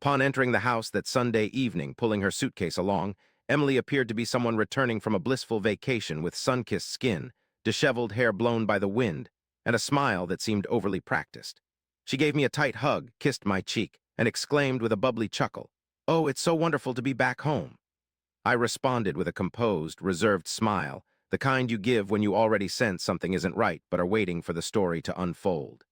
Upon entering the house that Sunday evening, pulling her suitcase along, Emily appeared to be someone returning from a blissful vacation with sun-kissed skin, disheveled hair blown by the wind, and a smile that seemed overly practiced. She gave me a tight hug, kissed my cheek, and exclaimed with a bubbly chuckle, "Oh, it's so wonderful to be back home." I responded with a composed, reserved smile, the kind you give when you already sense something isn't right but are waiting for the story to unfold.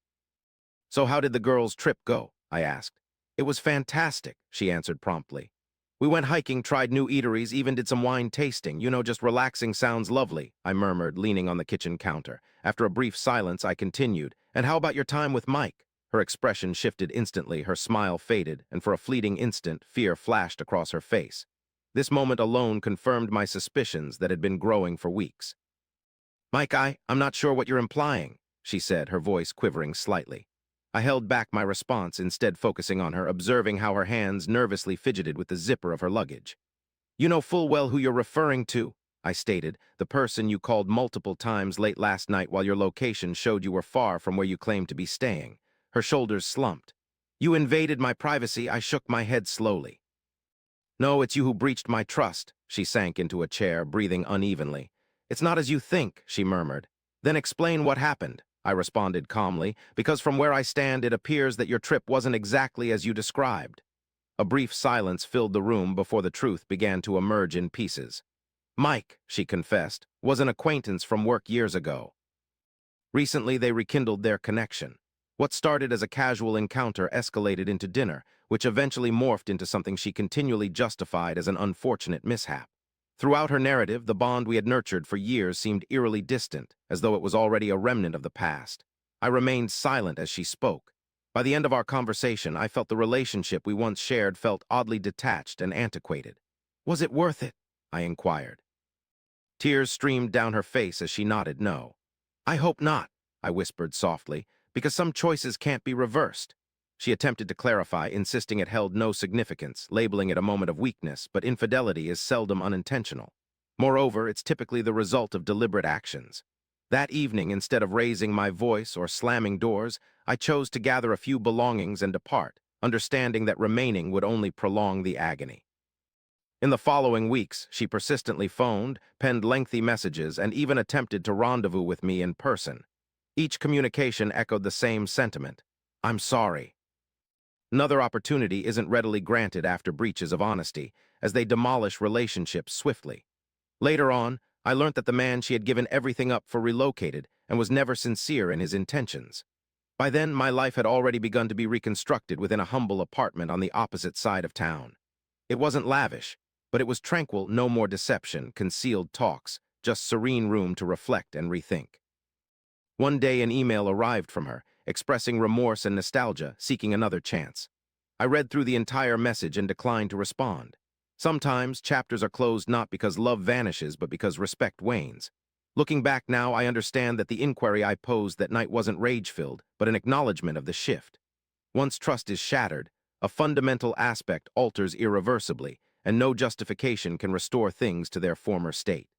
"So how did the girls' trip go?" I asked. "It was fantastic," she answered promptly. "We went hiking, tried new eateries, even did some wine tasting. Just relaxing sounds lovely," I murmured, leaning on the kitchen counter. After a brief silence, I continued, "And how about your time with Mike?" Her expression shifted instantly, her smile faded, and for a fleeting instant, fear flashed across her face. This moment alone confirmed my suspicions that had been growing for weeks. "Mike, I'm not sure what you're implying," she said, her voice quivering slightly. I held back my response, instead focusing on her, observing how her hands nervously fidgeted with the zipper of her luggage. "You know full well who you're referring to," I stated, "the person you called multiple times late last night while your location showed you were far from where you claimed to be staying." Her shoulders slumped. "You invaded my privacy." I shook my head slowly. "No, it's you who breached my trust." She sank into a chair, breathing unevenly. "It's not as you think," she murmured. "Then explain what happened," I responded calmly, "because from where I stand it appears that your trip wasn't exactly as you described." A brief silence filled the room before the truth began to emerge in pieces. "Mike," she confessed, "was an acquaintance from work years ago. Recently they rekindled their connection. What started as a casual encounter escalated into dinner, which eventually morphed into something she continually justified as an unfortunate mishap. Throughout her narrative, the bond we had nurtured for years seemed eerily distant, as though it was already a remnant of the past. I remained silent as she spoke. By the end of our conversation, I felt the relationship we once shared felt oddly detached and antiquated. "Was it worth it?" I inquired. Tears streamed down her face as she nodded no. "I hope not," I whispered softly, "because some choices can't be reversed." She attempted to clarify, insisting it held no significance, labeling it a moment of weakness, but infidelity is seldom unintentional. Moreover, it's typically the result of deliberate actions. That evening, instead of raising my voice or slamming doors, I chose to gather a few belongings and depart, understanding that remaining would only prolong the agony. In the following weeks, she persistently phoned, penned lengthy messages, and even attempted to rendezvous with me in person. Each communication echoed the same sentiment: "I'm sorry." Another opportunity isn't readily granted after breaches of honesty, as they demolish relationships swiftly. Later on, I learned that the man she had given everything up for relocated and was never sincere in his intentions. By then, my life had already begun to be reconstructed within a humble apartment on the opposite side of town. It wasn't lavish, but it was tranquil, no more deception, concealed talks, just serene room to reflect and rethink. One day an email arrived from her, expressing remorse and nostalgia, seeking another chance. I read through the entire message and declined to respond. Sometimes chapters are closed not because love vanishes, but because respect wanes. Looking back now, I understand that the inquiry I posed that night wasn't rage-filled, but an acknowledgement of the shift. Once trust is shattered, a fundamental aspect alters irreversibly, and no justification can restore things to their former state.